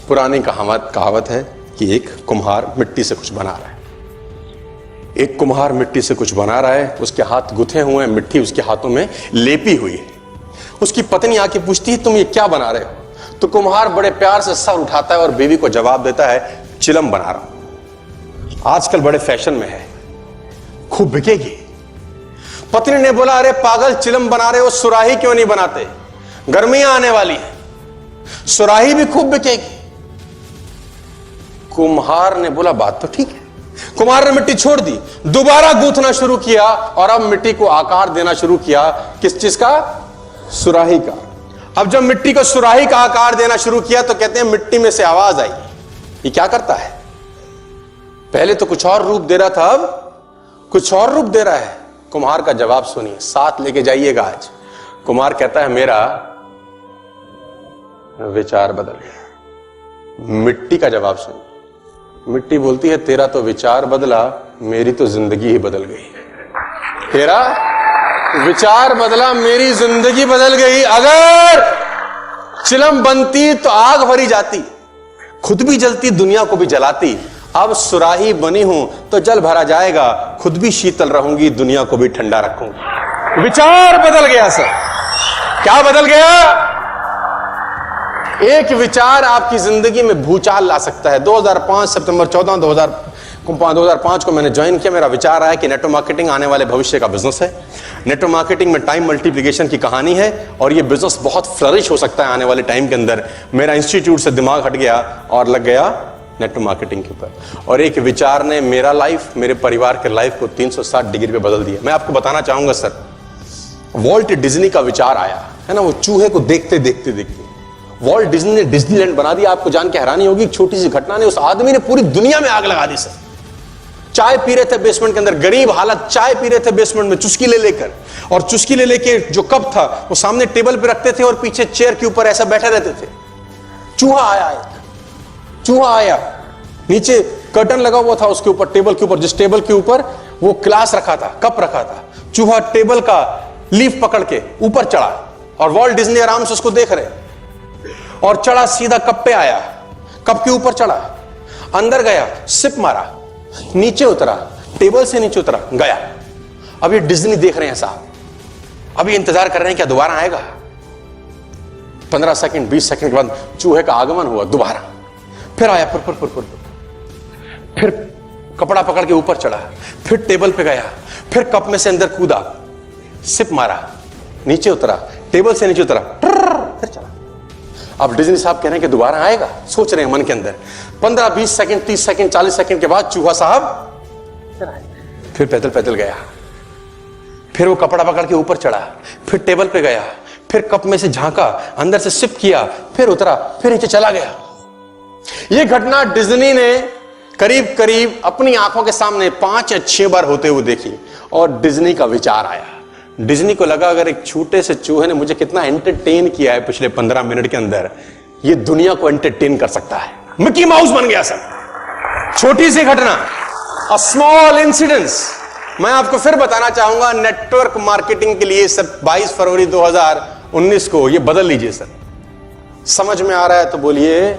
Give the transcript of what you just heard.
पुरानी कहावत है कि एक कुम्हार मिट्टी से कुछ बना रहा है। एक कुम्हार मिट्टी से कुछ बना रहा है, उसके हाथ गुथे हुए हैं, मिट्टी उसके हाथों में लेपी हुई है। उसकी पत्नी आके पूछती है तुम ये क्या बना रहे हो? तो कुम्हार बड़े प्यार से सर उठाता है और बीवी को जवाब देता है चिलम बना रहा हूं, आजकल बड़े फैशन में है, खूब बिकेगी। पत्नी ने बोला अरे पागल, चिलम बना रहे हो, सुराही क्यों नहीं बनाते? गर्मियां आने वाली है, सुराही भी खूब बिकेगी। कुम्हार ने बोला बात तो ठीक है। कुम्हार ने मिट्टी छोड़ दी, दोबारा गूंथना शुरू किया और अब मिट्टी को आकार देना शुरू किया। किस चीज का? सुराही का। अब जब मिट्टी को सुराही का आकार देना शुरू किया तो कहते हैं मिट्टी में से आवाज आई। ये क्या करता है? पहले तो कुछ और रूप दे रहा था, अब कुछ और रूप दे रहा है। कुम्हार का जवाब सुनिए, साथ लेके जाइएगा आज। कुम्हार कहता है मेरा विचार बदल गया। मिट्टी का जवाब सुनिए। मिट्टी बोलती है तेरा तो विचार बदला, मेरी तो जिंदगी ही बदल गई। तेरा विचार बदला, मेरी जिंदगी बदल गई। अगर चिलम बनती तो आग भरी जाती, खुद भी जलती, दुनिया को भी जलाती। अब सुराही बनी हूं तो जल भरा जाएगा, खुद भी शीतल रहूंगी, दुनिया को भी ठंडा रखूंगी। विचार बदल गया सर। क्या बदल गया? एक विचार आपकी जिंदगी में भूचाल ला सकता है। 2005 सितंबर 14 2005 को मैंने ज्वाइन किया। मेरा विचार आया कि नेटवर्क मार्केटिंग आने वाले भविष्य का बिजनेस है। नेटवर्क मार्केटिंग में टाइम मल्टीप्लिकेशन की कहानी है और ये बिजनेस बहुत फ्लरिश हो सकता है आने वाले टाइम के अंदर। मेरा इंस्टीट्यूट से दिमाग हट गया और लग गया नेटवर्क मार्केटिंग के ऊपर। और एक विचार ने मेरा लाइफ, मेरे परिवार के लाइफ को 360 डिग्री पे बदल दिया। मैं आपको बताना चाहूंगा सर, वॉल्ट डिज्नी का विचार आया है ना, वो चूहे को देखते देखते देखते वॉल्ट डिज्नी ने डिज्नीलैंड बना दिया। आपको जान के हैरानी होगी, छोटी सी घटना ने उस आदमी ने पूरी दुनिया में आग लगा दी सर। चाय पी रहे थे बेसमेंट के अंदर, गरीब हालत, चाय पी रहे थे बेसमेंट में चुस्की ले लेकर, और चुस्की ले लेके जो कप था वो सामने टेबल पे रखते थे और पीछे चेयर के ऊपर ऐसा बैठे रहते थे। चूहा आया, एक चूहा आया, नीचे कर्टन लगा हुआ था उसके ऊपर, टेबल के ऊपर, जिस टेबल के ऊपर वो ग्लास रखा था, कप रखा था। चूहा टेबल का लीफ पकड़ के ऊपर चढ़ा और वॉल्ट डिज्नी आराम से उसको देख रहे, और चढ़ा सीधा कप पे आया, कप के ऊपर चढ़ा, अंदर गया, सिप मारा, नीचे उतरा, टेबल से नीचे उतरा, गया। अब ये डिज्नी देख रहे हैं साहब, अभी इंतजार कर रहे हैं क्या दोबारा आएगा। 15 सेकंड 20 सेकंड के बाद चूहे का आगमन हुआ दोबारा, फिर आया, फिर कपड़ा पकड़ के ऊपर चढ़ा, फिर टेबल पे गया, फिर कप में से अंदर कूदा, सिप मारा, नीचे उतरा, टेबल से नीचे उतरा, फिर चला। अब डिज्नी साहब कह रहे हैं कि दोबारा आएगा, सोच रहे हैं मन के अंदर। 15 20 सेकंड 30 सेकंड 40 सेकंड के बाद चूहा साहब फिर आए, फिर पैदल पैदल गया, फिर वो कपड़ा पकड़ के ऊपर चढ़ा, फिर टेबल पे गया, फिर कप में से झांका, अंदर से सिप किया, फिर उतरा, फिर नीचे चला गया। यह घटना डिज्नी ने करीब करीब अपनी आंखों के सामने 5 या 6 बार होते हुए देखी और डिज्नी का विचार आया। डिज्नी को लगा अगर एक छोटे से चूहे ने मुझे कितना एंटरटेन किया है पिछले 15 मिनट के अंदर, ये दुनिया को एंटरटेन कर सकता है। मिकी माउस बन गया सर। छोटी सी घटना, अ स्मॉल इंसिडेंस। मैं आपको फिर बताना चाहूंगा, नेटवर्क मार्केटिंग के लिए सर 22 फरवरी 2019 को ये बदल लीजिए सर। समझ में आ रहा है तो बोलिए।